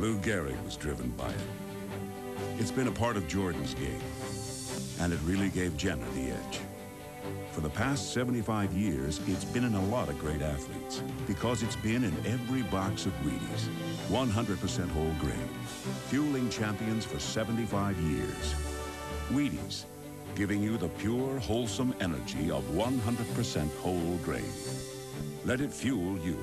Lou Gehrig was driven by it. It's been a part of Jordan's game, and it really gave Jenna the edge. For the past 75 years, it's been in a lot of great athletes because it's been in every box of Wheaties. 100% whole grain, fueling champions for 75 years. Wheaties, giving you the pure, wholesome energy of 100% whole grain. Let it fuel you.